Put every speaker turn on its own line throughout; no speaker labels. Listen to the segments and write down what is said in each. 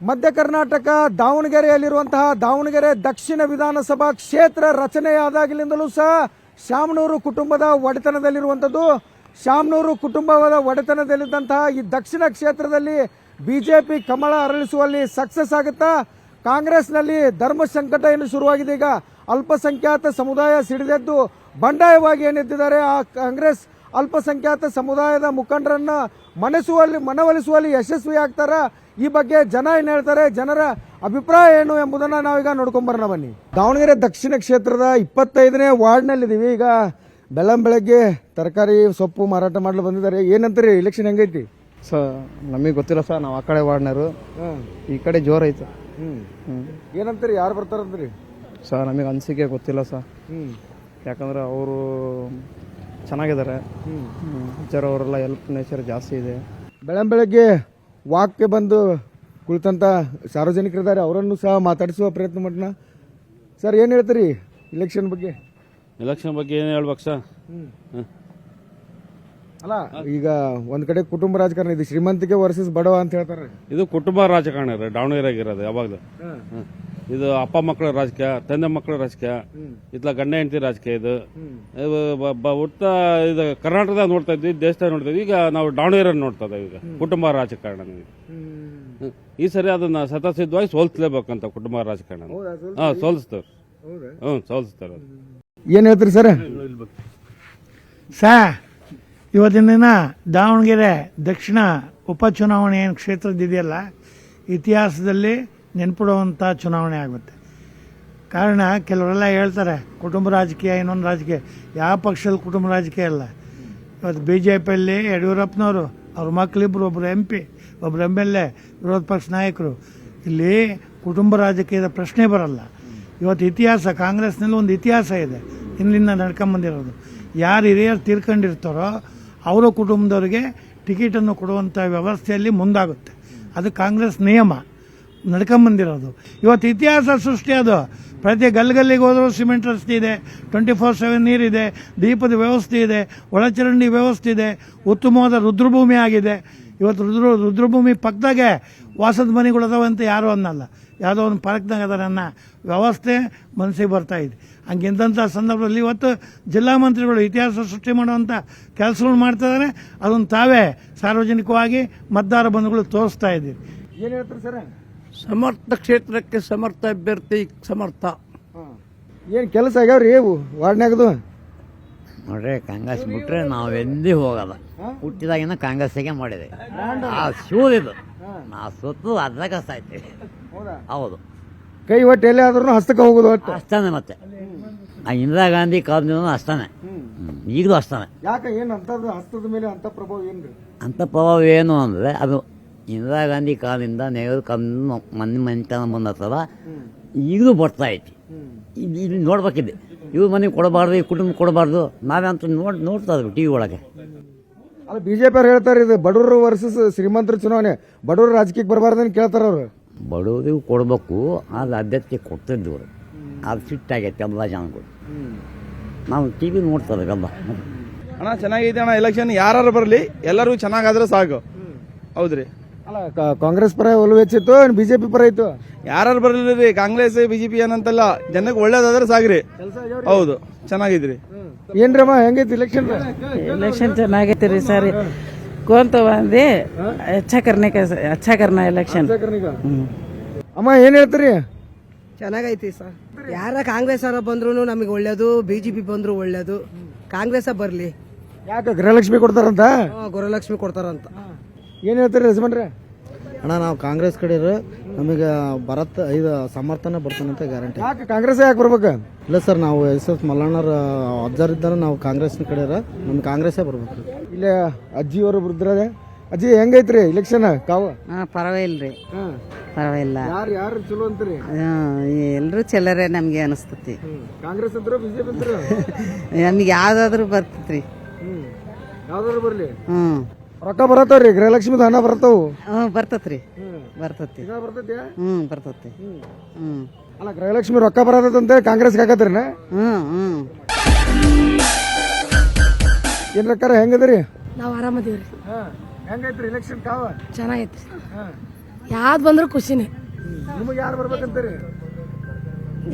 ಮಧ್ಯ ಕರ್ನಾಟಕ ದಾವಣಗೆರೆಯಲ್ಲಿರುವಂತಹ ದಾವಣಗೆರೆ ದಕ್ಷಿಣ ವಿಧಾನಸಭಾ ಕ್ಷೇತ್ರ ರಚನೆಯಾದಾಗಲಿಂದಲೂ ಸಹ ಶಾಮನೂರು ಕುಟುಂಬದ ಒಡೆತನದಲ್ಲಿರುವಂಥದ್ದು. ಶಾಮನೂರು ಕುಟುಂಬದ ಒಡೆತನದಲ್ಲಿದ್ದಂತಹ ಈ ದಕ್ಷಿಣ ಕ್ಷೇತ್ರದಲ್ಲಿ ಬಿಜೆಪಿ ಕಮಲ ಅರಳಿಸುವಲ್ಲಿ ಸಕ್ಸಸ್ ಆಗುತ್ತಾ? ಕಾಂಗ್ರೆಸ್ನಲ್ಲಿ ಧರ್ಮ ಸಂಕಟ ಏನು ಶುರುವಾಗಿದೆ. ಈಗ ಅಲ್ಪಸಂಖ್ಯಾತ ಸಮುದಾಯ ಸಿಡಿದೆದ್ದು ಬಂಡಾಯವಾಗಿ ಏನೆದ್ದಿದ್ದಾರೆ. ಆ ಕಾಂಗ್ರೆಸ್ ಅಲ್ಪಸಂಖ್ಯಾತ ಸಮುದಾಯದ ಮುಖಂಡರನ್ನ ಮನವೊಲಿಸುವಲ್ಲಿ ಯಶಸ್ವಿ ಆಗ್ತಾರ? ಈ ಬಗ್ಗೆ ಜನ ಏನು ಹೇಳ್ತಾರೆ, ಜನರ ಅಭಿಪ್ರಾಯ ಏನು ಎಂಬುದನ್ನ ನಾವೀಗ ನೋಡ್ಕೊಂಬರೋಣ ಬನ್ನಿ. ದಾವಣಗೆರೆ ದಕ್ಷಿಣ ಕ್ಷೇತ್ರದ 25ನೇ ವಾರ್ಡ್ನಲ್ಲಿದ್ದೀವಿ. ಈಗ ಬೆಳಗ್ಗೆ ತರಕಾರಿ ಸೊಪ್ಪು ಮಾರಾಟ ಮಾಡಲು ಬಂದಿದ್ದಾರೆ. ಏನಂತೀರಿ, ಇಲೆಕ್ಷನ್ ಹೆಂಗೈತಿ?
ಸರ್ ನಮಗೆ ಗೊತ್ತಿಲ್ಲ ಸರ್, ನಾವು ಆ ಕಡೆ ವಾರ್ಡ್ನರು, ಈ ಕಡೆ ಜೋರ್ ಐತೆ.
ಏನಂತೀರಿ, ಯಾರು ಬರ್ತಾರಂತೀರಿ?
ಸರ್ ನಮಗೆ ಅನಿಸಿಕೆ ಗೊತ್ತಿಲ್ಲ ಸರ್, ಯಾಕಂದ್ರೆ ಅವರು ಚೆನ್ನಾಗಿದ್ದಾರೆ. ಅವರೆಲ್ಲ ಹೆಲ್ಪ್ ನೇಚರ್ ಜಾಸ್ತಿ ಇದೆ.
ಬೆಳಗ್ಗೆ ವಾಕ್ಗೆ ಬಂದು ಕುಳಿತಂತ ಸಾರ್ವಜನಿಕರಿದ್ದಾರೆ, ಅವರನ್ನು ಸಹ ಮಾತಾಡಿಸುವ ಪ್ರಯತ್ನ ಮಾಡೋಣ. ಸರ್ ಏನು ಹೇಳ್ತೀರಿ ಇಲೆಕ್ಷನ್ ಬಗ್ಗೆ?
ಎಲೆಕ್ಷನ್ ಬಗ್ಗೆ ಏನು ಹೇಳ್ಬೇಕು ಸರ್?
ಅಲ್ಲ, ಈಗ ಒಂದ್ ಕಡೆ ಕುಟುಂಬ ರಾಜಕಾರಣ ಇದೆ, ಶ್ರೀಮಂತಿಕೆ ವರ್ಸಸ್ ಬಡವ ಅಂತ ಹೇಳ್ತಾರೆ.
ಇದು ಕುಟುಂಬ ರಾಜಕಾರಣ ರೀ ದಾವಣಗೆರೆಗಿರೋದು ಯಾವಾಗಲೂ. ಇದು ಅಪ್ಪ ಮಕ್ಕಳ ರಾಜಕೀಯ, ತಂದೆ ಮಕ್ಕಳ ರಾಜಕೀಯ, ಇತ್ಲ ಗಂಡ ಹೆಂಡತಿ ರಾಜಕೀಯ. ಇದು ಒಟ್ಟ ಇದು ಕರ್ನಾಟಕದಾಗ ನೋಡ್ತಾ ಇದ್ವಿ, ದೇಶದಾಗ ನೋಡ್ತಾ ಇದ್ವಿ. ಈಗ ನಾವು ದಾವಣಗೆರೆ ನೋಡ್ತಾ ಇದ್ದೇವೆ. ಈಗ ಕುಟುಂಬ ರಾಜಕಾರಣ ಈ ಸರಿ ಅದನ್ನ ಸತಸಿದ್ಧವಾಗಿ ಸೋಲ್ಸ್ಲೇಬೇಕಂತ ಕುಟುಂಬ ರಾಜಕಾರಣ. ಸೋಲಿಸ್ತಾರೆ. ಸೋಲಿಸ್ತಾರೆ.
ಏನ್ ಹೇಳ್ತೀರಿ ಸರ್?
ಇವತ್ತಿನ ದಿನ ದಾವಣಗೆರೆ ದಕ್ಷಿಣ ಉಪಚುನಾವಣೆ ಏನು ಕ್ಷೇತ್ರದಿದೆಯಲ್ಲ, ಇತಿಹಾಸದಲ್ಲಿ ನೆನ್ಪಿಡುವಂಥ ಚುನಾವಣೆ ಆಗುತ್ತೆ. ಕಾರಣ ಕೆಲವರೆಲ್ಲ ಹೇಳ್ತಾರೆ ಕುಟುಂಬ ರಾಜಕೀಯ, ಇನ್ನೊಂದು ರಾಜಕೀಯ. ಯಾವ ಪಕ್ಷದಲ್ಲಿ ಕುಟುಂಬ ರಾಜಕೀಯ ಇಲ್ಲ. ಇವತ್ತು BJPಯಲ್ಲಿ ಯಡಿಯೂರಪ್ಪನವರು, ಅವ್ರ ಮಕ್ಕಳಿಬ್ರು, ಒಬ್ಬರು MP, ಒಬ್ಬರು MLA, ವಿರೋಧ ಪಕ್ಷ ನಾಯಕರು. ಇಲ್ಲಿ ಕುಟುಂಬ ರಾಜಕೀಯದ ಪ್ರಶ್ನೆ ಬರಲ್ಲ. ಇವತ್ತು ಇತಿಹಾಸ, ಕಾಂಗ್ರೆಸ್ನಲ್ಲಿ ಒಂದು ಇತಿಹಾಸ ಇದೆ, ಇಲ್ಲಿಂದ ನಡ್ಕೊಂಬಂದಿರೋದು. ಯಾರು ಹಿರಿಯರು ತೀರ್ಕೊಂಡಿರ್ತಾರೋ ಅವರ ಕುಟುಂಬದವರಿಗೆ ಟಿಕೆಟನ್ನು ಕೊಡುವಂಥ ವ್ಯವಸ್ಥೆಯಲ್ಲಿ ಮುಂದಾಗುತ್ತೆ. ಅದು ಕಾಂಗ್ರೆಸ್ ನಿಯಮ ನಡ್ಕೊಂಬಂದಿರೋದು. ಇವತ್ತು ಇತಿಹಾಸ ಸೃಷ್ಟಿ ಅದು. ಪ್ರತಿ ಗಲ್ಲಿಗೆ ಹೋದರೂ ಸಿಮೆಂಟ್ ರಸ್ತೆ ಇದೆ, 24/7 ನೀರಿದೆ, ದೀಪದ ವ್ಯವಸ್ಥೆ ಇದೆ, ಒಳಚರಂಡಿ ವ್ಯವಸ್ಥೆ ಇದೆ, ಉತ್ತಮವಾದ ರುದ್ರಭೂಮಿ ಆಗಿದೆ. ಇವತ್ತು ರುದ್ರಭೂಮಿ ಪಕ್ಕದಾಗೆ ವಾಸದ ಮನೆಗಳದಾವೆ ಅಂತ ಯಾರೂ ಅನ್ನಲ್ಲ. ಯಾವುದೋ ಒಂದು ಪಾರ್ಕ್ನಾಗ ಅದರ ಅನ್ನೋ ವ್ಯವಸ್ಥೆ ಮನಸ್ಸಿಗೆ ಬರ್ತಾ ಇದೆ. ಹಂಗಿದ್ದಂಥ ಸಂದರ್ಭದಲ್ಲಿ ಇವತ್ತು ಜಿಲ್ಲಾ ಮಂತ್ರಿಗಳು ಇತಿಹಾಸ ಸೃಷ್ಟಿ ಮಾಡುವಂಥ ಕೆಲಸಗಳು ಮಾಡ್ತಿದ್ದಾರೆ. ಅದನ್ನು ತಾವೇ ಸಾರ್ವಜನಿಕವಾಗಿ ಮತದಾರ ಬಂಧುಗಳು ತೋರಿಸ್ತಾ ಇದ್ದೀರಿ.
ಏನ್ ಹೇಳ್ತೀರಿ ಸರ್?
ಸಮರ್ಥ ಕ್ಷೇತ್ರಕ್ಕೆ ಸಮರ್ಥ ಅಭ್ಯರ್ಥಿ ಸಮರ್ಥ.
ಏನ್ ಕೆಲಸ ಆಗ್ಯಾವ್ರಿ ವಾರ್ಡ್ನಾಗದು?
ನೋಡ್ರಿ, ಕಾಂಗ್ರೆಸ್ ಬಿಟ್ರೆ ನಾವು ಎಂದೂ ಹೋಗಲ್ಲ. ಹುಟ್ಟಿದಾಗಿನ ಕಾಂಗ್ರೆಸ್ಸಿಗೆ ಮಾಡಿದೆ. ಆ ಶೂರಿದು ನಾವು ಸುತ್ತು ಅರ್ಧ ಸಾಯ್ತೀವಿ. ಹೌದು,
ಕೈ ಒಟ್ಟು ಎಲ್ಲೇ ಆದ್ರೂ ಹಸ್ತಕ್ಕೆ ಹೋಗುದು ಒಟ್ಟು
ಅಷ್ಟಾನೆ. ಮತ್ತೆ ಆ ಇಂದಿರಾ ಗಾಂಧಿ ಕಾಲದಿಂದ ಅಷ್ಟಾನೆ, ಈಗಲೂ ಅಷ್ಟಾನೆ.
ಯಾಕೆ ಏನು ಅಂತದ್ದು ಹಸ್ತದ ಮೇಲೆ ಅಂತ ಪ್ರಭಾವ ಏನ್ರಿ?
ಅಂತ ಪ್ರಭಾವ ಏನು ಅಂದ್ರೆ, ಅದು ಇಂದಿರಾ ಗಾಂಧಿ ಕಾಲದಿಂದ ನೆಹರು ಕಾಲದಿಂದ ಮನೆತನ ಬಂದತ್ತಲ್ಲ, ಈಗಲೂ ಬರ್ತಾ ಐತಿ. ಇಲ್ಲಿ ನೋಡ್ಬೇಕಿದೆ, ಇವ್ರ ಮನೆಗೆ ಕೊಡಬಾರ್ದು, ಈ ಕುಟುಂಬ ಕೊಡಬಾರ್ದು. ನಾವೇ ಅಂತ ನೋಡ್ತಾ ಇದ್ವಿ TV ಒಳಗೆ.
ಅಲ್ಲ, BJP ಅವ್ರು ಹೇಳ್ತಾರೆ ಇದು ಬಡವರು ವರ್ಸಸ್ ಶ್ರೀಮಂತರ ಚುನಾವಣೆ, ಬಡವರು ರಾಜಕೀಯಕ್ಕೆ ಬರಬಾರ್ದು ಕೇಳ್ತಾರ ಅವ್ರು.
ಬಡವರಿಗೂ ಕೊಡಬೇಕು, ಅದು ಆದ್ಯತೆ ಕೊಡ್ತಿದ್ವಿ ಅವರು. ಅದು ಸಿಟ್ಟಾಗೈತೆ ಎಲ್ಲ ಜನಗಳು. ನಾವು TV ನೋಡ್ತಾರೆ ಎಲ್ಲ.
ಅಣ್ಣ ಚೆನ್ನಾಗೈತೆ ಅಣ್ಣ ಎಲೆಕ್ಷನ್. ಯಾರು ಬರಲಿ ಎಲ್ಲರೂ ಚೆನ್ನಾಗಾದ್ರೆ ಸಾಕು. ಹೌದ್ರಿ.
ಅಲ್ಲ, ಕಾಂಗ್ರೆಸ್ ಪರ ಒಲವು ಹೆಚ್ಚಿತ್ತು, BJP ಪರ ಇತ್ತು?
ಯಾರು ಬರಲಿ ರೀ, ಕಾಂಗ್ರೆಸ್ BJP ಏನಂತಲ್ಲ, ಜನಕ್ಕೆ ಒಳ್ಳೇದಾದ್ರೆ ಸಾಕ್ರಿ. ಹೌದು, ಚೆನ್ನಾಗಿದ್ರಿ.
ಏನ್ರಮ್ಮ ಹೆಂಗೈತಿ ಇಲೆಕ್ಷನ್?
इलेक्शन ಚೆನ್ನಾಗೈತಿ ರೀ ಸರ್. कौन तो बंदे अच्छा करना इलेक्शन.
ಅಮ್ಮ ಏನ್ ಹೇಳ್ತೀರಿ?
ಚೆನ್ನಾಗೈತಿ ಸರ್. ಯಾರ ಕಾಂಗ್ರೆಸ್ ಅವರ ಬಂದ್ರು ನಮಗೆ ಒಳ್ಳೇದು, BJP ಬಂದ್ರು ಒಳ್ಳೇದು. ಕಾಂಗ್ರೆಸ್ ಬರ್ಲಿ.
ಯಾಕೆ ಗೃಹಲಕ್ಷ್ಮಿ ಕೊಡ್ತಾರಂತ?
ಗೃಹಲಕ್ಷ್ಮಿ ಕೊಡ್ತಾರಂತ.
ಏನ್ ಹೇಳ್ತೀರಿ ಯಜಮಾನ್ರೆ?
ಅಣ್ಣ, ನಾವು ಕಾಂಗ್ರೆಸ್ ಕಡೆ ನಮಗೆ ಭರತ್ ಇದು ಸಮರ್ಥನೆ ಬರ್ತಾನಂತ ಗ್ಯಾರಂಟಿ.
ಯಾಕೆ ಕಾಂಗ್ರೆಸ್ ಯಾಕೆ ಬರ್ಬೇಕು?
ಇಲ್ಲ ಸರ್, ನಾವು SS ಮಲ್ಲಣ್ಣರ ಅಜ್ಜಾರ್ ಇದ್ದಾರ, ನಾವು ಕಾಂಗ್ರೆಸ್ನ ಕಡೆ ನಮ್ಗೆ ಕಾಂಗ್ರೆಸ್ಸೇ ಬರ್ಬೇಕು.
ಇಲ್ಲೇ ಅಜ್ಜಿಯವರು ಬೃದ್ಧರಾದೆ. ಅಜ್ಜಿ ಹೆಂಗೈತ್ರಿ ಇಲೆಕ್ಷನ್ ಕಾವು?
ಪರವಾಗಿಲ್ರಿ, ಪರವಾಗಿಲ್ಲ.
ಯಾರು ಚಲೋ ಅಂತೀರಿ?
ಎಲ್ರು ಚಲರೇ ನಮ್ಗೆ ಅನಿಸ್ತತಿ.
ಕಾಂಗ್ರೆಸ್ ಅಂದ್ರು BJP ಅಂದ್ರು?
ನಮ್ಗೆ ಯಾವ್ದಾದ್ರು ಬರ್ತೈತ್ರಿ.
ಯಾವ್ದಾದ್ರು ಬರ್ಲಿ. ರೊಕ್ಕ ಬರತ್ತವ್ರಿ, ಗೃಹಲಕ್ಷ್ಮಿದ ಹಣ ಬರತ್ತವು?
ಬರ್ತತ್ರಿ, ಬರ್ತತಿ. ಬರ್ತತಿ.
ಅಲ್ಲ, ಗೃಹಲಕ್ಷ್ಮಿ ರೊಕ್ಕ ಬರತ್ತಂತೆ ಕಾಂಗ್ರೆಸ್ಗೆ ಹಾಕತ್ರಿ? ಏನ್ ರೊಕ್ಕ ಹೆಂಗದ್ರಿ?
ನಾವು ಆರಾಮದೀವ್ರಿ.
ಹೆಂಗೈತ್ರಿ ಇಲೆಕ್ಷನ್ ಕಾವ?
ಚೆನ್ನಾಗೈತಿ. ಯಾವ್ದು ಬಂದ್ರು ಖುಷಿನೇ.
ನಿಮಗೆ ಯಾರು ಬರ್ಬೇಕಂತೀರಿ?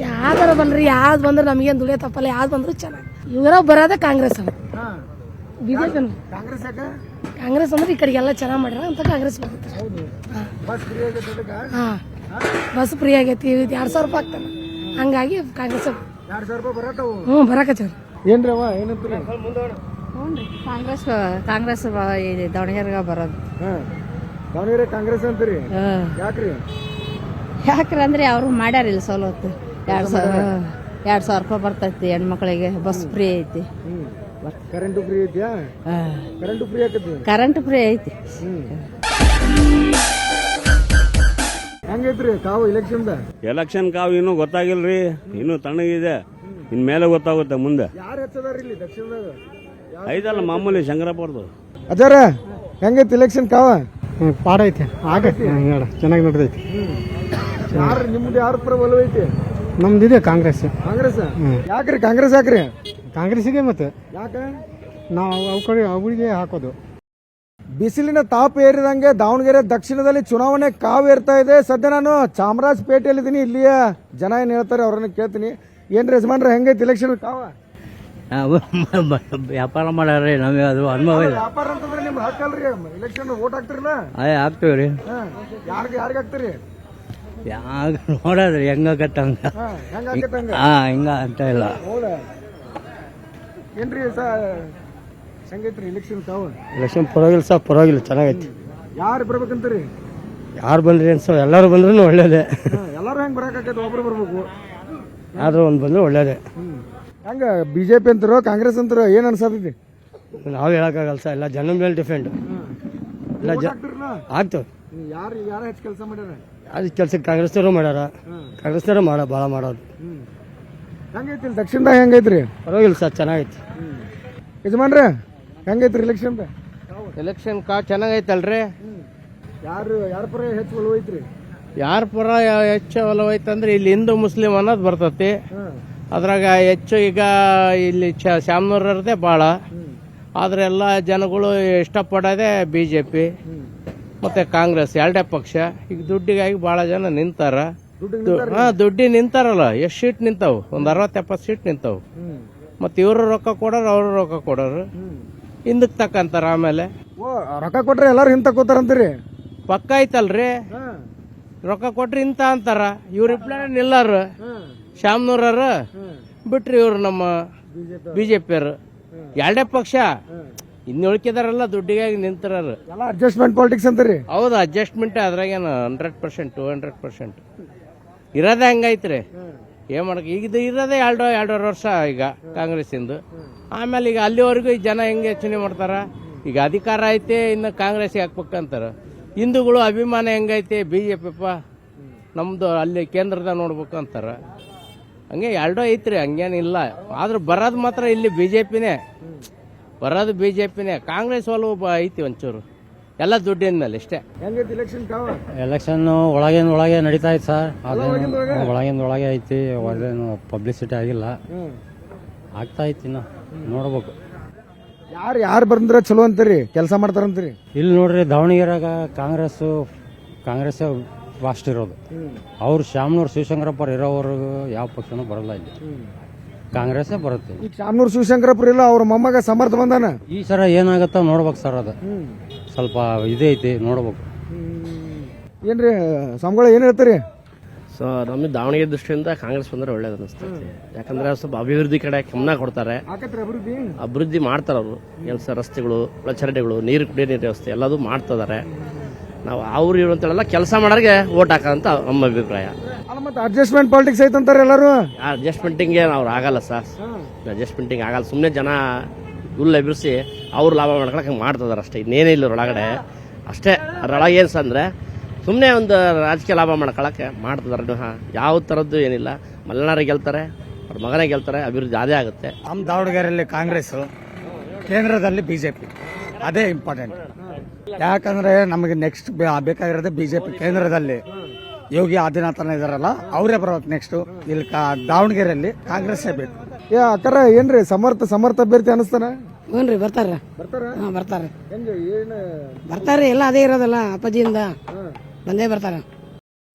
ಯಾವ್ದಾರ ಬನ್ರಿ, ಯಾವ್ದು ಬಂದ್ರೆ ನಮಗೇನು ದುಡಿಯೋ ತಪ್ಪಲ್ಲ, ಯಾವ್ದು ಬಂದ್ರು ಚೆನ್ನಾಗಿ. ಇವರ ಬರೋದೇ ಕಾಂಗ್ರೆಸ್ ಅವ್ರು, ಬಿಜೆಪಿ.
ಕಾಂಗ್ರೆಸ್ ಯಾಕೆ?
ಕಾಂಗ್ರೆಸ್ ಅಂದ್ರೆ ಈ ಕಡೆಗೆಲ್ಲ ಚೆನ್ನಾಗಿ ಮಾಡ್ಯಾರ ಅಂತ ಕಾಂಗ್ರೆಸ್ ಬರುತ್ತೆ. ಬಸ್ ಫ್ರೀ ಆಗೈತಿ, 2,000 ರೂಪಾಯಿ ಆಗ್ತಾನೆ, ಹಂಗಾಗಿ ಕಾಂಗ್ರೆಸ್
2,000 ರೂಪಾಯಿ ಬರತ್ತವು.
ಬರಕತ್ತವ್ರಿ.
ಏನ್ರಿ ಅವ ಏನಂತೀರಿ?
ಕಾಂಗ್ರೆಸ್ ಕಾಂಗ್ರೆಸ್ ದಾವಣಗೆರೆಗೆ ಬರೋದು.
ದಾವಣಗೆರೆ ಕಾಂಗ್ರೆಸ್ ಅಂತೀರಿ? ಯಾಕ್ರಿ?
ಯಾಕ್ರಂದ್ರೆ ಅವರು ಮಾಡ್ಯಾರಿಲ್ಲ ಸವಲತ್ತು. 2,000 ರೂಪಾಯಿ ಬರ್ತೈತಿ ಹೆಣ್ಮಕ್ಳಿಗೆ, ಬಸ್ ಫ್ರೀ ಐತಿ,
ಕರೆಂಟ್ ಫ್ರೀ ಐತಿಯಾ? ಕರೆಂಟ್ ಫ್ರೀ ಆಕತಿ?
ಕರೆಂಟ್ ಫ್ರೀ ಐತಿ.
ಹೆಂಗೈತ್ರಿ ತಾವು
ಎಲೆಕ್ಷನ್ ಕಾವು ಇನ್ನೂ ಗೊತ್ತಾಗಿಲ್ರಿ, ಇನ್ನೂ ತಣ್ಣಗಿದೆ, ಇನ್ಮೇಲೆ ಗೊತ್ತಾಗುತ್ತೆ ಮುಂದೆ.
ಯಾರು ಹೆಚ್ಚದಾರ ಇಲ್ಲಿ ದಕ್ಷಿಣದಾಗ?
ಐದಲ್ಲ ಮಾಮೂಲಿ ಶಂಕರಪ್ಪರ್ದು.
ಅಜ್ಜಾರ ಹೆಂಗೈತಿ ಇಲೆಕ್ಷನ್ ಕಾವ?
ಪಾಡೈತೆ, ಆಗೈತಿ, ಚೆನ್ನಾಗಿ ನಡೆದೈತಿ.
ಯಾರು ನಿಮ್ದು ಯಾರ ಪರ ಒಲವು ಐತಿ?
ನಮ್ದಿದೆ ಕಾಂಗ್ರೆಸ್.
ಕಾಂಗ್ರೆಸ್ ಯಾಕ್ರಿ? ಕಾಂಗ್ರೆಸ್ ಯಾಕ್ರಿ?
ಕಾಂಗ್ರೆಸ್ಸಿಗೆ ಮತ್ತೆ
ಯಾಕೆ?
ನಾವು ಅವರಿಗೆ ಹಾಕೋದು.
ಬಿಸಿಲಿನ ತಾಪ ಏರಿದಂಗೆ ದಾವಣಗೆರೆ ದಕ್ಷಿಣದಲ್ಲಿ ಚುನಾವಣೆ ಕಾವೇರ್ತಾ ಇದೆ. ಸದ್ಯ ನಾನು ಚಾಮರಾಜಪೇಟೆಯಲ್ಲಿದ್ದೀನಿ. ಇಲ್ಲಿಯ ಜನ ಏನ್ ಹೇಳ್ತಾರೆ ಅವ್ರನ್ನ ಕೇಳ್ತೀನಿ. ಏನ್ರಿ ಯಜಮಾನ್ರ ಹೆಂಗೈತಿ ಇಲೆಕ್ಷನ್ ಕಾವ?
ವ್ಯಾಪಾರ ಮಾಡ್ಯಾರ, ನಮಗೆ ಅದು ಅನುಭವ ಇಲ್ಲ.
ವ್ಯಾಪಾರ ಅಂತಂದ್ರೆ ನಿಮ್ಗೆ ಹಾಕಲ್ರಿ, ಇಲೆಕ್ಷನ್ ವೋಟ್ ಹಾಕ್ತಿರಲ್ಲ?
ಹಾಕ್ತೀವ್ರಿ.
ಯಾರಿಗೆ ಹಾಕ್ತಿರಿ?
ಯಾಗ ನೋಡ್ರಿ ಹೆಂಗಾಗತ್ತ ಹಂಗ.
ಹೆಂಗ ಹಾಕತ್ತಂಗ?
ಹಿಂಗ ಅಂತ ಇಲ್ಲ.
ಹೌದಾ? ಏನ್ರಿ ಹೆಂಗೈತ್ರಿ ಇಲೆಕ್ಷನ್ ಕಾವ?
ಎಲೆಕ್ಷನ್ ಪರವಾಗಿಲ್ಲ ಸರ್, ಪರವಾಗಿಲ್ಲ, ಚೆನ್ನಾಗೈತಿ.
ಯಾರು ಬರ್ಬೇಕಂತೀರಿ?
ಯಾರು ಬಂದ್ರಿ ಅನ್ಸೋ, ಎಲ್ಲರೂ ಬಂದ್ರೂ ಒಳ್ಳೇದೇ.
ಎಲ್ಲಾರು ಹೆಂಗ್ ಬರಕಾಕೈತಿ? ಒಬ್ರು ಬರ್ಬೇಕು.
ಆದ್ರೂ ಒಂದು ಬಂದ್ರೆ ಒಳ್ಳೇದೇ.
ಹೆಂಗ ಬಿಜೆಪಿ ಅಂತಾರೋ ಕಾಂಗ್ರೆಸ್ ಅಂತಾರೋ ಏನ್ ಅನ್ಸತೈತಿ?
ನಾವು ಹೇಳಕ್ಕಾಗಲ್ಲ ಸರ್, ಎಲ್ಲ ಜನ ಮೇಲೆ ಡಿಪೆಂಡ್. ಎಲ್ಲ ಆಗ್ತವೆ.
ಯಾರು ಹೆಚ್ಚು ಕೆಲಸ ಮಾಡ್ಯಾರ?
ಅದು ಕೆಲ್ಸಕ್ಕೆ ಕಾಂಗ್ರೆಸ್ನವರು ಮಾಡ್ಯಾರ, ಕಾಂಗ್ರೆಸ್ನವರು ಭಾಳ ಮಾಡೋರು.
ಹೆಂಗೈತಿ ದಕ್ಷಿಣದಾಗ? ಹೆಂಗೈತ್ರಿ?
ಪರವಾಗಿಲ್ಲ ಸರ್, ಚೆನ್ನಾಗೈತಿ.
ಯಜಮಾನ್ರ ಹೆಂಗೈತ್ರಿ ಇಲೆಕ್ಷನ್?
ಎಲೆಕ್ಷನ್ ಚೆನ್ನಾಗೈತಲ್ರಿ.
ಯಾರ ಪರ ಹೆಚ್ಚು ಒಲವು ಐತ್ರಿ?
ಯಾರ ಪರ ಹೆಚ್ಚು ಒಲವೈತಂದ್ರೆ ಇಲ್ಲಿ ಹಿಂದೂ ಮುಸ್ಲಿಂ ಅನ್ನೋದು ಬರ್ತತಿ. ಅದ್ರಾಗ ಹೆಚ್ಚು ಈಗ ಇಲ್ಲಿ ಶಾಮನೂರದೇ ಭಾಳ, ಆದ್ರೆ ಎಲ್ಲ ಜನಗಳು ಇಷ್ಟಪಡೋದೇ ಬಿಜೆಪಿ ಮತ್ತೆ ಕಾಂಗ್ರೆಸ್, ಎರಡೇ ಪಕ್ಷ. ಈಗ ದುಡ್ಡಿಗಾಗಿ ಭಾಳ ಜನ ನಿಂತಾರ. ದುಡ್ಡಿ ನಿಂತಾರಲ್ಲ, ಎಷ್ಟು ಸೀಟ್ ನಿಂತಾವು? ಒಂದು 60-70 ಸೀಟ್ ನಿಂತಾವು. ಮತ್ತೆ ಇವರು ರೊಕ್ಕ ಕೊಡೋರು, ಅವರು ರೊಕ್ಕ ಕೊಡೋರು, ಹಿಂದಕ್ಕೆ ತಕ್ಕಂತಾರ. ಆಮೇಲೆ
ರೊಕ್ಕ ಕೊಟ್ರೆ ಎಲ್ಲಾರು ಹಿಂದ್ ತಕ್ಕೋತಾರಂತೀರಿ?
ಪಕ್ಕ ಐತಲ್ರಿ, ರೊಕ್ಕ ಕೊಟ್ರಿ ಇಂತ ಅಂತಾರ. ಇವ್ರಿಬ್ಲ ನಿಲ್ಲಾರ, ಶಾಮನೂರ ಬಿಟ್ರಿ ಇವ್ರು ನಮ್ಮ ಬಿಜೆಪಿಯವರು. ಎರಡೇ ಪಕ್ಷ, ಇನ್ನು ಉಳ್ಕಿದಾರೆಲ್ಲ ದುಡ್ಡಿಗಾಗಿ ನಿಂತಾರ.
ಅಡ್ಜಸ್ಟ್ಮೆಂಟ್ ಪಾಲಿಟಿಕ್ಸ್ ಅಂತೀರಿ?
ಹೌದು, ಅಡ್ಜಸ್ಟ್ಮೆಂಟ್. ಅದ್ರಾಗೇನು 100%, 200% ಇರೋದೇ ಹಂಗೈತ್ರಿ. ಏನ್ ಮಾಡಕ್? ಈಗ ಇರೋದೇ 2.5 ವರ್ಷ ಈಗ ಕಾಂಗ್ರೆಸ್ ಇಂದು. ಆಮೇಲೆ ಈಗ ಅಲ್ಲಿವರೆಗೂ ಈ ಜನ ಹೆಂಗೆ ಯೋಚನೆ ಮಾಡ್ತಾರ? ಈಗ ಅಧಿಕಾರ ಐತೆ, ಇನ್ನು ಕಾಂಗ್ರೆಸ್ ಹಾಕ್ಬೇಕಂತಾರ. ಹಿಂದೂಗಳು ಅಭಿಮಾನ ಹೆಂಗೈತೆ? ಬಿಜೆಪಿಪ್ಪ ನಮ್ದು ಅಲ್ಲಿ ಕೇಂದ್ರದಾಗ ನೋಡ್ಬೇಕು ಅಂತಾರ. ಹಂಗೆ 2 ಐತ್ರಿ, ಹಂಗೇನಿಲ್ಲ. ಆದ್ರೂ ಬರೋದು ಮಾತ್ರ ಇಲ್ಲಿ ಬಿಜೆಪಿನೇ ಬರೋದು, ಬಿಜೆಪಿನೇ. ಕಾಂಗ್ರೆಸ್ ಒಲವು ಐತಿ ಒಂಚೂರು, ಎಲ್ಲ ದುಡ್ಡಿನ ಮೇಲೆ ಇಷ್ಟೇ.
ಎಲೆಕ್ಷನ್ ಒಳಗೆ ನಡೀತಾ ಐತಿ ಸರ್, ಒಳಗೆ ಐತಿ. ಒಳಗೇನು ಪಬ್ಲಿಸಿಟಿ ಆಗಿಲ್ಲ, ಆಗ್ತಾ ಐತಿ, ಇನ್ನ ನೋಡ್ಬೇಕು.
ಯಾರು ಬಂದ್ರೆ ಚಲೋ ಅಂತೀರಿ, ಕೆಲಸ ಮಾಡ್ತಾರಂತೀರಿ?
ಇಲ್ಲಿ ನೋಡ್ರಿ, ದಾವಣಗೆರೆಗ ಕಾಂಗ್ರೆಸ್ ಫಾಸ್ಟ್ ಇರೋದು. ಅವ್ರು ಶಾಮನೂರು ಶಿವಶಂಕರಪ್ಪ ಇರೋವರೆಗೂ ಯಾವ ಪಕ್ಷನೂ ಬರಲ್ಲ, ಇಲ್ಲಿ ಕಾಂಗ್ರೆಸ್ ಬರುತ್ತೆ.
ಈಗ ಶಾಮನೂರು ಶಿವಶಂಕರಪ್ಪ ಇಲ್ಲ, ಅವ್ರ ಮೊಮ್ಮಗ ಸಮರ್ಥ ಬಂದಾನ.
ಈ ಸರ ಏನಾಗತ್ತ ನೋಡ್ಬೇಕು ಸರ್, ಅದು ಸ್ವಲ್ಪ ಇದೇ ಐತಿ, ನೋಡ್ಬೇಕು.
ಏನ್ರಿ ಸ್ವಾಮಿಗಳು ಏನ್ ಹೇಳ್ತೀರಿ?
ಸೊ ನಮಗೆ ದಾವಣಗೆರೆ ದೃಷ್ಟಿಯಿಂದ ಕಾಂಗ್ರೆಸ್ ಬಂದ್ರೆ ಒಳ್ಳೇದು ಅನಿಸ್ತೈತಿ. ಯಾಕಂದ್ರೆ ಸ್ವಲ್ಪ ಅಭಿವೃದ್ಧಿ ಕಡೆ ಗಮನ ಕೊಡ್ತಾರೆ, ಅಭಿವೃದ್ಧಿ ಮಾಡ್ತಾರೆ ಅವರು. ಕೆಲಸ, ರಸ್ತೆಗಳು, ಒಳಚರಂಡಿಗಳು, ಕುಡಿಯೋ ನೀರು ವ್ಯವಸ್ಥೆ ಎಲ್ಲದೂ ಮಾಡ್ತಿದ್ದಾರೆ. ನಾವು ಅವ್ರು ಇರುವಂತೆಲ್ಲ ಕೆಲಸ ಮಾಡೋರಿಗೆ ಓಟ್ ಹಾಕಂತ ನಮ್ಮ ಅಭಿಪ್ರಾಯ.
ಮತ್ತೆ ಅಡ್ಜಸ್ಟ್ಮೆಂಟ್ ಪಾಲಿಟಿಕ್ಸ್ ಐತಂತಾರೆ ಎಲ್ಲರೂ.
ಅಡ್ಜಸ್ಟ್ಮೆಂಟಿಂಗ್ ಅವ್ರು ಆಗಲ್ಲ ಸರ್, ಅಡ್ಜಸ್ಟ್ಮೆಂಟಿಂಗ್ ಆಗಲ್ಲ. ಸುಮ್ಮನೆ ಜನ ಹುಲ್ಲು ಎಬ್ಬಿಸಿ ಅವ್ರು ಲಾಭ ಮಾಡ್ಕೊಳಕ್ಕೆ ಮಾಡ್ತಿದಾರೆ ಅಷ್ಟೇ, ಇನ್ನೇನೇ ಇಲ್ಲ ಒಳಗಡೆ ಅಷ್ಟೇ. ಅದ್ರೊಳಗೆ ಏನು ಅಂದ್ರೆ ಸುಮ್ಮನೆ ಒಂದು ರಾಜಕೀಯ ಲಾಭ ಮಾಡ್ಕೊಳಕ್ಕೆ ಮಾಡ್ತಿದಾರೆ. ಯಾವ ಥರದ್ದು ಏನಿಲ್ಲ. ಮಲೆನಾಡಿಗೆ ಗೆಲ್ತಾರೆ, ಅವ್ರ ಮಗನೇ ಗೆಲ್ತಾರೆ, ಅಭಿವೃದ್ಧಿ ಅದೇ ಆಗುತ್ತೆ.
ನಮ್ಮ ದಾವಣಗೆರೆಯಲ್ಲಿ ಕಾಂಗ್ರೆಸ್, ಕೇಂದ್ರದಲ್ಲಿ ಬಿಜೆಪಿ, ಅದೇ ಇಂಪಾರ್ಟೆಂಟ್. ಯಾಕಂದ್ರೆ ನಮಗೆ ನೆಕ್ಸ್ಟ್ ಬೇಕಾಗಿರೋದೇ ಬಿಜೆಪಿ. ಕೇಂದ್ರದಲ್ಲಿ ಯೋಗಿ ಆದಿತ್ಯನಾಥ್ ಇದಾರಲ್ಲ, ಅವರೇ ಬರ್ಬೇಕು ನೆಕ್ಸ್ಟ್. ಇಲ್ಲಿ ದಾವಣಗೆರೆಯಲ್ಲಿ ಕಾಂಗ್ರೆಸ್ ಬೇಕು.
ಅಕ್ಕಾರ ಏನ್ರಿ ಸಮರ್ಥ ಅಭ್ಯರ್ಥಿ ಅನಿಸ್ತಾನ?
ಹ್ಞೂ ಬರ್ತಾರೆ. ಬರ್ತಾರೆ ಎಲ್ಲ ಅದೇ ಇರೋದಲ್ಲ ಅಪ್ಪಾಜಿಯಿಂದ. ಬಂದೇ ಬರ್ತಾರೆ.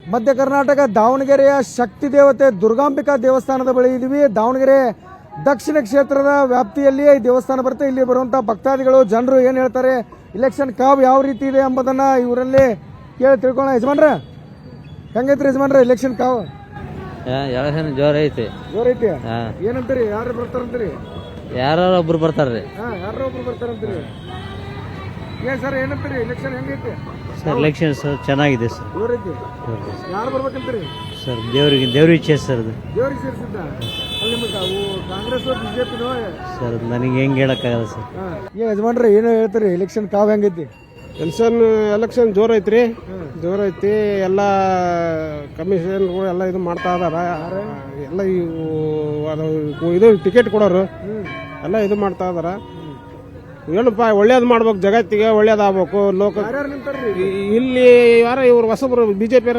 ಮಧ್ಯ ಕರ್ನಾಟಕ ದಾವಣಗೆರೆಯ ಶಕ್ತಿ ದೇವತೆ ದುರ್ಗಾಂಬಿಕಾ ದೇವಸ್ಥಾನದ ಬಳಿ ಇದೀವಿ. ದಾವಣಗೆರೆ ದಕ್ಷಿಣ ಕ್ಷೇತ್ರದ ವ್ಯಾಪ್ತಿಯಲ್ಲಿ ಈ ದೇವಸ್ಥಾನ ಬರುತ್ತೆ. ಇಲ್ಲಿ ಬರುವಂತಹ ಭಕ್ತಾದಿಗಳು ಜನರು ಏನ್ ಹೇಳ್ತಾರೆ, ಇಲೆಕ್ಷನ್ ಕಾವು ಯಾವ ರೀತಿ ಇದೆ ಎಂಬುದನ್ನ ಇವರಲ್ಲಿ ಕೇಳಿ ತಿಳ್ಕೊಳ್ಳೋಣ. ಯಜಮಾನ್ರ ಹೆಂಗೈತ್ರಿ ಯಜಮಾನ್ರ ಇಲೆಕ್ಷನ್ ಕಾವು?
ಜೋರ ಐತಿ.
ಜೋರೈತಿ. ಏನಂತೀರಿ, ಯಾರು ಬರ್ತಾರಂತೀರಿ?
ಯಾರು ಒಬ್ರು ಬರ್ತಾರ್ರಿ.
ಯಾರೋ ಒಬ್ರು ಬರ್ತಾರಂತೀರಿ. ಏನ್ ಸರ್ ಏನಂತೀರಿ, ಇಲೆಕ್ಷನ್ ಹೆಂಗೈತಿ?
ಸರ್ ಎಲೆಕ್ಷನ್ ಸರ್ ಚೆನ್ನಾಗಿದೆ ಸರ್.
ಜೋರೈತಿ. ಯಾರು ಬರ್ಬೇಕಂತೀರಿ?
ಸರ್ ದೇವ್ರಿಗೆ ಇಚ್ಛೆ ಸರ್ ಅದು.
ದೇವ್ರಿಗೆ ಸೇರಿಸಿದ್ದ ಅಲ್ಲಿ ನಿಮಗೆ ಅವು ಕಾಂಗ್ರೆಸ್ ಬಿಜೆಪಿನೋ?
ಸರ್ ನನಗೆ ಹೆಂಗೆ ಹೇಳಕ್ಕಾಗಲ್ಲ ಸರ್.
ಯಜಮಾನ್ರೆ ಏನು ಹೇಳ್ತೀರಿ, ಇಲೆಕ್ಷನ್ ಕಾವು ಹೆಂಗೈತಿ?
ಎಲೆಕ್ಷನ್ ಜೋರ್ ಐತ್ರಿ, ಜೋರ್ ಐತಿ. ಎಲ್ಲ ಕಮಿಷನ್ಗಳು ಎಲ್ಲ ಇದು ಮಾಡ್ತಾ ಇದಾರ. ಎಲ್ಲ ಇದು ಟಿಕೆಟ್ ಕೊಡೋರು ಎಲ್ಲ ಇದು ಮಾಡ್ತಾ ಇದಾರ. ಏನಪ್ಪ ಒಳ್ಳೇದು ಮಾಡ್ಬೇಕು, ಜಗತ್ತಿಗೆ ಒಳ್ಳೇದಾಗಬೇಕು. ಲೋಕ ಇಲ್ಲಿ ಯಾರ ಇವ್ರು ಹೊಸಬ್ರು ಬಿಜೆಪಿ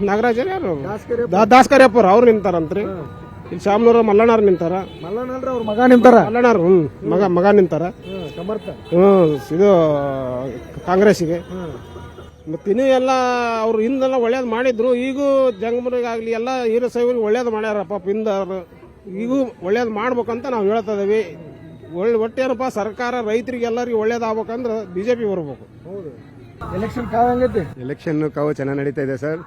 ನಾಗರಾಜ್ ಯಾರು ದಾಸ್ಕರ್ಯಪ್ಪರು ಅವ್ರು ನಿಂತಾರಂತ್ರಿ. ಇಲ್ಲಿ ಶಾಮನೂರ ಮಲ್ಲಣ್ಣವ್ರು ನಿಂತಾರ.
ಮಲ್ಲಣ್ಣ ಅವ್ರ ಮಗ ನಿಂತಾರ.
ಮಲ್ಲಣ್ಣವ್ರು ಮಗ ನಿಂತಾರ. ಇದು ಕಾಂಗ್ರೆಸ್ಸಿಗೆ. ಮತ್ತೆ ಇನ್ನೂ ಎಲ್ಲ ಅವ್ರು ಹಿಂದೆಲ್ಲ ಒಳ್ಳೇದು ಮಾಡಿದ್ರು. ಈಗೂ ಜಂಗಮರಿಗಾಗ್ಲಿ ಎಲ್ಲ ಹೀರೋ ಸಾಹೇಬ್ರಿಗೆ ಒಳ್ಳೇದು ಮಾಡ್ಯಾರ ಪಾಪ ಹಿಂದ. ಈಗೂ ಒಳ್ಳೇದು ಮಾಡ್ಬೇಕಂತ ನಾವು ಹೇಳ್ತಾ ಇದೀವಿ. ಒಟ್ಟೇನಪ್ಪ ಸರ್ಕಾರ ರೈತರಿಗೆ ಎಲ್ಲರಿಗೂ ಒಳ್ಳೇದಾಗಬೇಕಂದ್ರೆ ಬಿಜೆಪಿ ಬರ್ಬೇಕು.
ಎಲೆಕ್ಷನ್ ಕಾವು ಹೆಂಗೈತಿ?
ಎಲೆಕ್ಷನ್ ಕಾವು ಚೆನ್ನಾಗಿ ನಡೀತಾ ಇದೆ ಸರ್.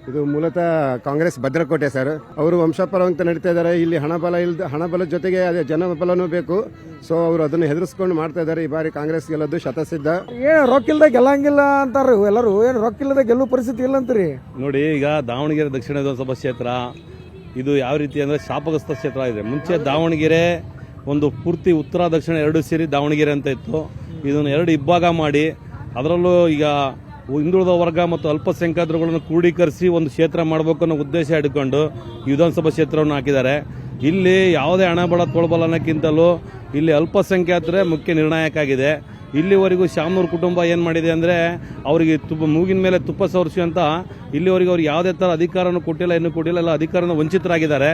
ಇದು ಮೂಲತಃ ಕಾಂಗ್ರೆಸ್ ಭದ್ರಕೋಟೆ ಸರ್. ಅವರು ವಂಶಪರ ಅಂತ ನಡೀತಾ ಇದ್ದಾರೆ. ಇಲ್ಲಿ ಹಣಬಲದ ಜೊತೆಗೆ ಅದೇ ಜನಬಲನೂ ಬೇಕು. ಸೊ ಅವರು ಅದನ್ನು ಹೆದರ್ಸ್ಕೊಂಡು ಮಾಡ್ತಾ ಇದ್ದಾರೆ. ಈ ಬಾರಿ ಕಾಂಗ್ರೆಸ್ ಗೆಲ್ಲೋದು ಶತಸಿದ್ಧ.
ಏನು ರೊಕ್ಕಿಲ್ದ ಗೆಲ್ಲಂಗಿಲ್ಲ ಅಂತಾರ ಎಲ್ಲರೂ. ಏನು ರೊಕ್ಕಿಲ್ಲದ ಗೆಲ್ಲುವ ಪರಿಸ್ಥಿತಿ ಇಲ್ಲ ಅಂತೀರಿ?
ನೋಡಿ, ಈಗ ದಾವಣಗೆರೆ ದಕ್ಷಿಣ ವಿಧಾನಸಭಾ ಕ್ಷೇತ್ರ ಇದು ಯಾವ ರೀತಿ ಅಂದ್ರೆ ಶಾಪಗ್ರಸ್ತ ಕ್ಷೇತ್ರ ಇದೆ. ಮುಂಚೆ ದಾವಣಗೆರೆ ಒಂದು ಪೂರ್ತಿ ಉತ್ತರ ದಕ್ಷಿಣ ಎರಡು ಸೇರಿ ದಾವಣಗೆರೆ ಅಂತ ಇತ್ತು. ಇದನ್ನು ಎರಡು ಇಬ್ಬಾಗ ಮಾಡಿ ಅದರಲ್ಲೂ ಈಗ ಹಿಂದುಳಿದ ವರ್ಗ ಮತ್ತು ಅಲ್ಪಸಂಖ್ಯಾತರುಗಳನ್ನು ಕ್ರೋಢೀಕರಿಸಿ ಒಂದು ಕ್ಷೇತ್ರ ಮಾಡಬೇಕು ಅನ್ನೋ ಉದ್ದೇಶ ಇಟ್ಕೊಂಡು ಈ ವಿಧಾನಸಭಾ ಕ್ಷೇತ್ರವನ್ನು ಹಾಕಿದ್ದಾರೆ. ಇಲ್ಲಿ ಯಾವುದೇ ಹಣ ಬಡ ತೊಳಬಲ್ಲ ಅನ್ನೋಕ್ಕಿಂತಲೂ ಇಲ್ಲಿ ಅಲ್ಪಸಂಖ್ಯಾತರೇ ಮುಖ್ಯ ನಿರ್ಣಾಯಕ ಆಗಿದೆ. ಇಲ್ಲಿವರೆಗೂ ಶಾಮನೂರು ಕುಟುಂಬ ಏನು ಮಾಡಿದೆ ಅಂದರೆ ಅವರಿಗೆ ಮೂಗಿನ ಮೇಲೆ ತುಪ್ಪ ಸವರಿಸಿ ಅಂತ ಇಲ್ಲಿವರೆಗೂ ಅವ್ರಿಗೆ ಯಾವುದೇ ಥರ ಅಧಿಕಾರನೂ ಕೊಟ್ಟಿಲ್ಲ, ಇನ್ನೂ ಕೊಟ್ಟಿಲ್ಲ, ಎಲ್ಲ ಅಧಿಕಾರನ ವಂಚಿತರಾಗಿದ್ದಾರೆ.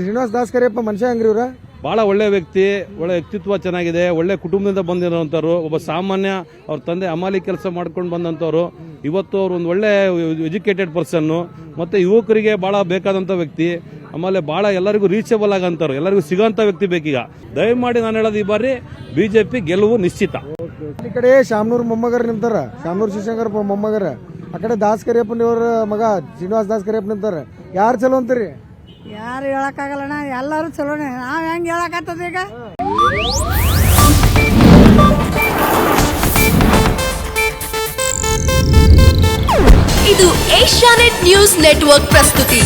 ಶ್ರೀನಿವಾಸ ದಾಸ್ಕರಿಯಪ್ಪ ಮನುಷ್ಯ ಹೆಂಗ್ರಿ ಇವ್ರ?
ಬಹಳ ಒಳ್ಳೆ ವ್ಯಕ್ತಿ, ಒಳ್ಳೆ ವ್ಯಕ್ತಿತ್ವ ಚೆನ್ನಾಗಿದೆ, ಒಳ್ಳೆ ಕುಟುಂಬದಿಂದ ಬಂದಿರೋಂಥವ್ರು. ಒಬ್ಬ ಸಾಮಾನ್ಯ ಅವ್ರ ತಂದೆ ಅಮಾಲಿ ಕೆಲಸ ಮಾಡ್ಕೊಂಡು ಬಂದಂಥವ್ರು. ಇವತ್ತು ಅವರು ಒಂದು ಒಳ್ಳೆ ಎಜುಕೇಟೆಡ್ ಪರ್ಸನ್ನು, ಮತ್ತೆ ಯುವಕರಿಗೆ ಬಹಳ ಬೇಕಾದಂಥ ವ್ಯಕ್ತಿ. ಆಮೇಲೆ ಬಹಳ ಎಲ್ಲರಿಗೂ ರೀಚಬಲ್ ಆಗಂತವ್ರು, ಎಲ್ಲರಿಗೂ ಸಿಗೋಂಥ ವ್ಯಕ್ತಿ ಬೇಕೀಗ. ದಯಮಾಡಿ ನಾನು ಹೇಳೋದು, ಈ ಬಾರಿ ಬಿಜೆಪಿ ಗೆಲುವು ನಿಶ್ಚಿತ.
ಈ ಕಡೆ ಶಾಮನೂರ್ ಮೊಮ್ಮಗರ್ ನಿಂತಾರ, ಶಾಮನೂರ್ ಶಿವಶಂಕರ್ ಮೊಮ್ಮಗರ. ಆ ಕಡೆ ದಾಸ್ಕರಿಯಪ್ಪನವ್ರ ಮಗ ಶ್ರೀನಿವಾಸ ದಾಸ್ಕರಿಯಪ್ಪ ನಿಂತಾರ. ಯಾರು ಚಲೋ ಅಂತೀರಿ?
ಯಾರು ಹೇಳಕ್ಕಾಗಲ್ಲಣ್ಣ, ಎಲ್ಲರೂ ಚಲೋನೆ. ನಾವ್ ಹೆಂಗ್ ಹೇಳಕ್ಕಾಗ್ತದ ಈಗ?
ಇದು ಏಷ್ಯಾನೆಟ್ ನ್ಯೂಸ್ ನೆಟ್ವರ್ಕ್ ಪ್ರಸ್ತುತಿ.